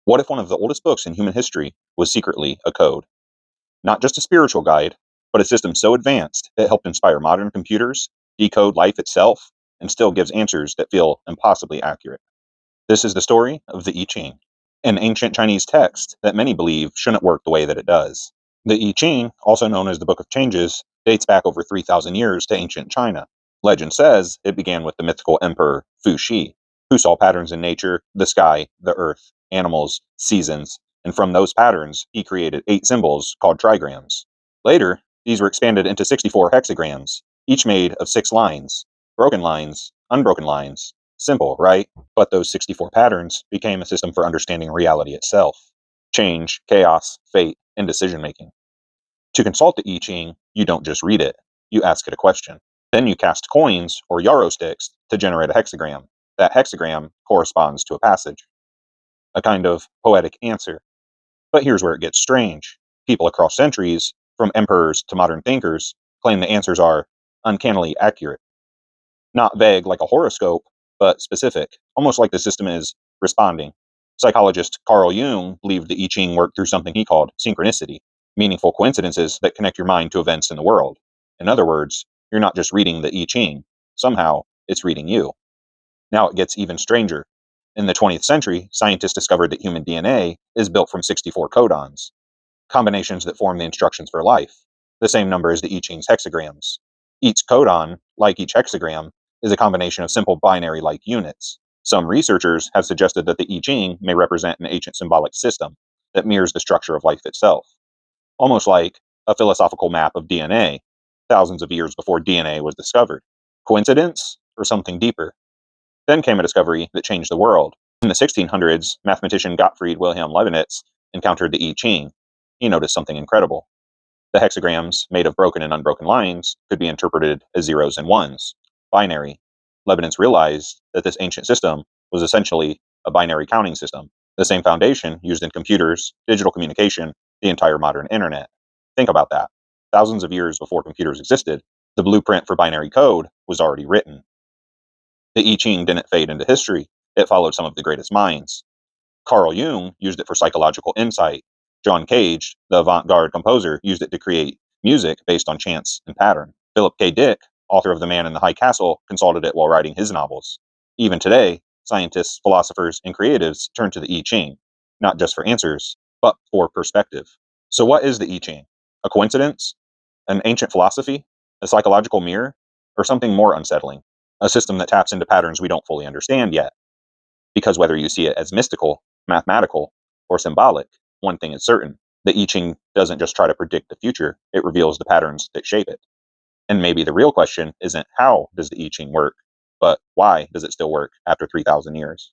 What if one of the oldest books in human history was secretly a code? Not just a spiritual guide, but a system so advanced it helped inspire modern computers, decode life itself, and still gives answers that feel impossibly accurate. This is the story of the I Ching, an ancient Chinese text that many believe shouldn't work the way that it does. The I Ching, also known as the Book of Changes, dates back over 3,000 years to ancient China. Legend says it began with the mythical emperor Fu Xi, who saw patterns in nature, the sky, the earth, animals, seasons, and from those patterns, he created 8 symbols called trigrams. Later, these were expanded into 64 hexagrams, each made of 6 lines, broken lines, unbroken lines. Simple, right? But those 64 patterns became a system for understanding reality itself: change, chaos, fate, and decision making. To consult the I Ching, you don't just read it, you ask it a question. Then you cast coins or yarrow sticks to generate a hexagram. That hexagram corresponds to a passage, a kind of poetic answer. But here's where it gets strange. People across centuries, from emperors to modern thinkers, claim the answers are uncannily accurate. Not vague like a horoscope, but specific, almost like the system is responding. Psychologist Carl Jung believed the I Ching worked through something he called synchronicity, meaningful coincidences that connect your mind to events in the world. In other words, you're not just reading the I Ching, somehow it's reading you. Now it gets even stranger. In the 20th century, scientists discovered that human DNA is built from 64 codons, combinations that form the instructions for life, the same number as the I Ching's hexagrams. Each codon, like each hexagram, is a combination of simple binary-like units. Some researchers have suggested that the I Ching may represent an ancient symbolic system that mirrors the structure of life itself, almost like a philosophical map of DNA, thousands of years before DNA was discovered. Coincidence, or something deeper? Then came a discovery that changed the world. In the 1600s, mathematician Gottfried Wilhelm Leibniz encountered the I Ching. He noticed something incredible. The hexagrams, made of broken and unbroken lines, could be interpreted as zeros and ones, binary. Leibniz realized that this ancient system was essentially a binary counting system, the same foundation used in computers, digital communication, the entire modern internet. Think about that. Thousands of years before computers existed, the blueprint for binary code was already written. The I Ching didn't fade into history. It followed some of the greatest minds. Carl Jung used it for psychological insight. John Cage, the avant-garde composer, used it to create music based on chance and pattern. Philip K. Dick, author of The Man in the High Castle, consulted it while writing his novels. Even today, scientists, philosophers, and creatives turn to the I Ching, not just for answers, but for perspective. So what is the I Ching? A coincidence? An ancient philosophy? A psychological mirror? Or something more unsettling? A system that taps into patterns we don't fully understand yet? Because whether you see it as mystical, mathematical, or symbolic, one thing is certain: the I Ching doesn't just try to predict the future, it reveals the patterns that shape it. And maybe the real question isn't how does the I Ching work, but why does it still work after 3,000 years?